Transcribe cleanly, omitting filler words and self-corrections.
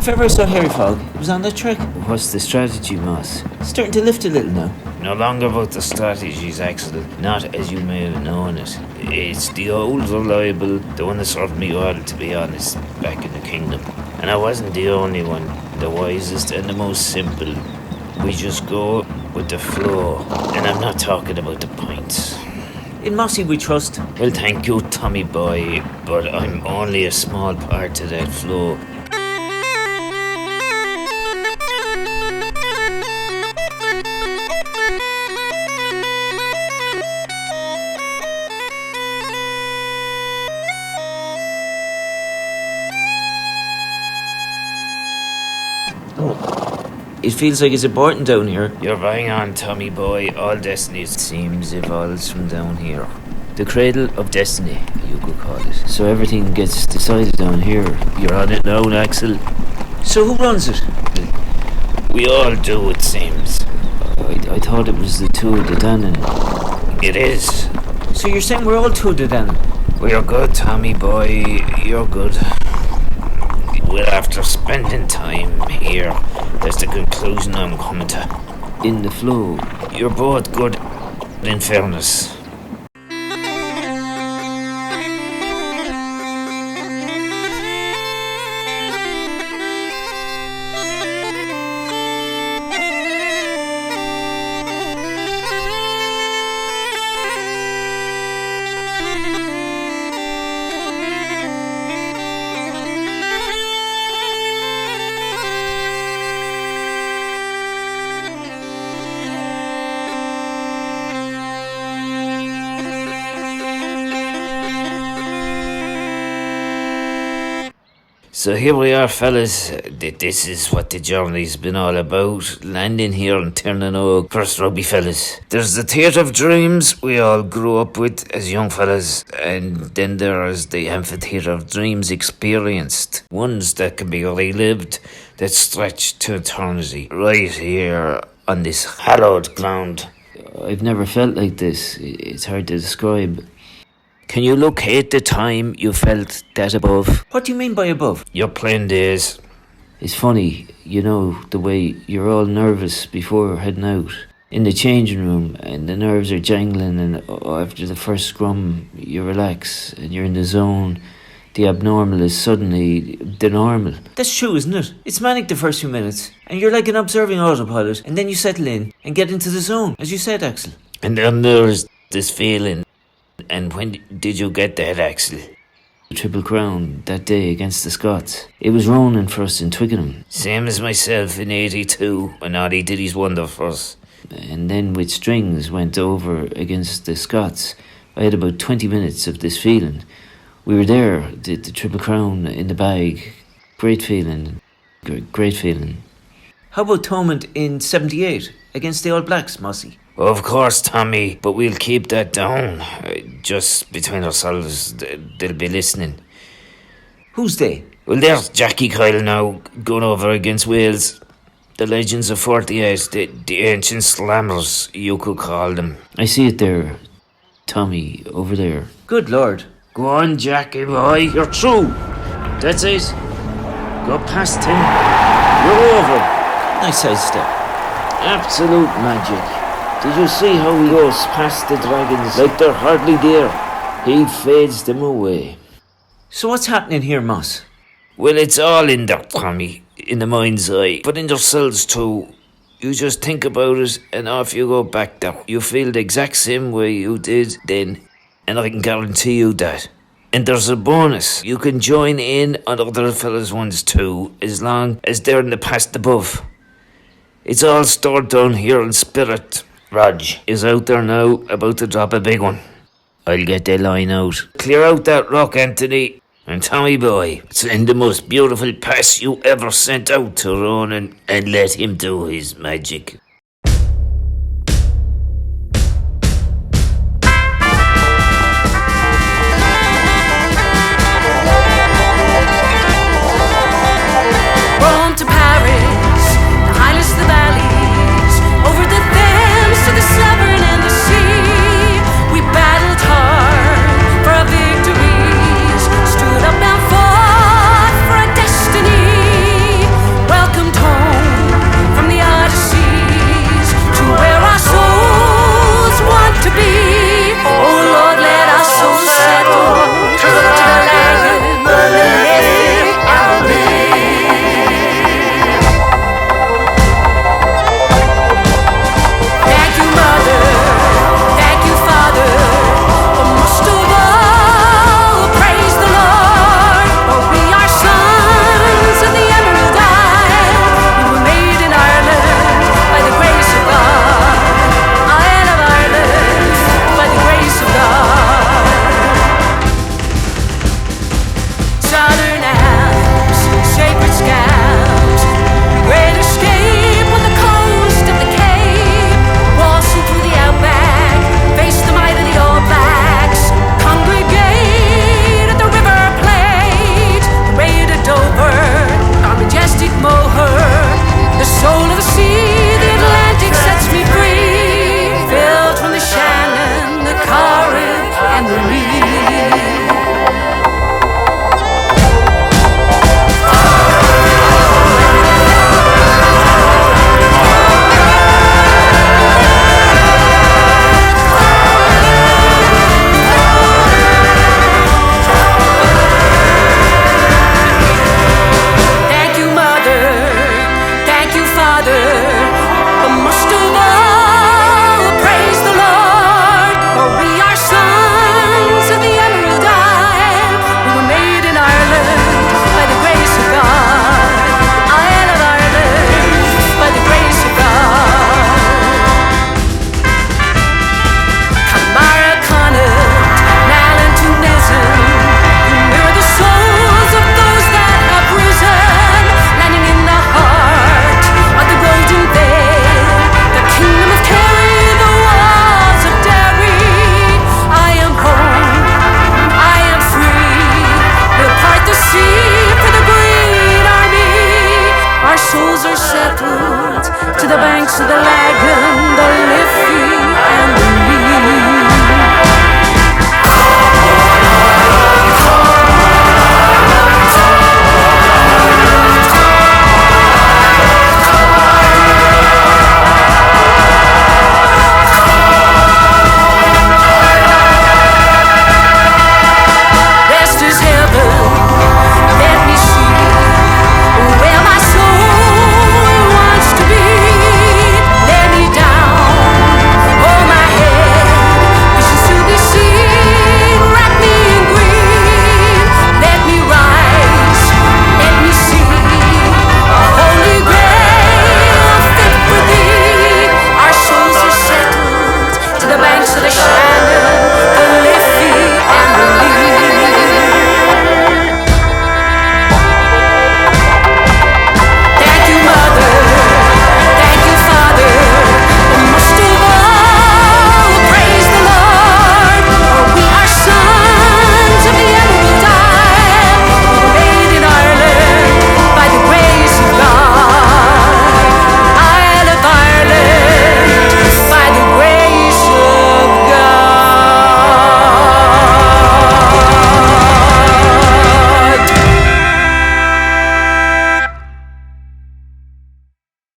If ever I saw Harry Fog, it was on that track. What's the strategy, Moss? Starting to lift a little now. No longer about the strategies, Axel. Not as you may have known it. It's the old reliable, the one that served me well, to be honest, back in the kingdom. And I wasn't the only one. The wisest and the most simple. We just go with the flow. And I'm not talking about the points. In Mossy we trust. Well, thank you, Tommy boy, but I'm only a small part of that flow. It feels like it's important down here. You're bang on, Tommy boy. All destiny seems evolves from down here. The cradle of destiny, you could call it. So everything gets decided down here. You're on it now, Axel. So who runs it? We all do, it seems. I thought it was the two of the Dannon. It is. So you're saying we're all two of the Dannon? We're good, Tommy boy. You're good. Well, after spending time here, that's the conclusion I'm coming to. In the flow. You're both good, in fairness. So here we are, fellas. This is what the journey's been all about. Landing here in Tir Na N'Og. First rugby, fellas. There's the theatre of dreams we all grew up with as young fellas. And then there's the amphitheatre of dreams experienced. Ones that can be relived, that stretch to eternity. Right here on this hallowed ground. I've never felt like this. It's hard to describe. Can you locate the time you felt that above? What do you mean by above? Your playing days. It's funny, you know, the way you're all nervous before heading out. In the changing room, and the nerves are jangling, and after the first scrum, you relax, and you're in the zone. The abnormal is suddenly the normal. That's true, isn't it? It's manic the first few minutes, and you're like an observing autopilot, and then you settle in and get into the zone, as you said, Axel. And then there's this feeling. And when did you get that, Axel? The Triple Crown, that day against the Scots. It was Ronan for us in Twickenham. Same as myself in 82, when Ollie did his wonder for us. And then with strings went over against the Scots. I had about 20 minutes of this feeling. We were there, the Triple Crown in the bag. Great feeling. Great feeling. How about Thomond in 78 against the All Blacks, Mossy? Of course, Tommy, but we'll keep that down. Just between ourselves, they'll be listening. Who's they? Well, there's Jackie Kyle now, going over against Wales. The legends of 48, the ancient slammers, you could call them. I see it there, Tommy, over there. Good Lord. Go on, Jackie boy, you're through. That's it. Go past him. You're over. Nice side step. Absolute magic. Did you see how he goes past the dragons like they're hardly there? He fades them away. So what's happening here, Moss? Well, it's all in there, Tommy, in the mind's eye, but in yourselves too. You just think about it and off you go back there. You feel the exact same way you did then, and I can guarantee you that. And there's a bonus. You can join in on other fellas' ones too, as long as they're in the past above. It's all stored down here in spirit. Rog is out there now, about to drop a big one. I'll get the line out. Clear out that rock, Anthony. And Tommy boy, send the most beautiful pass you ever sent out to Ronan and let him do his magic. souls are settled to the banks of the Lagan, the Liffey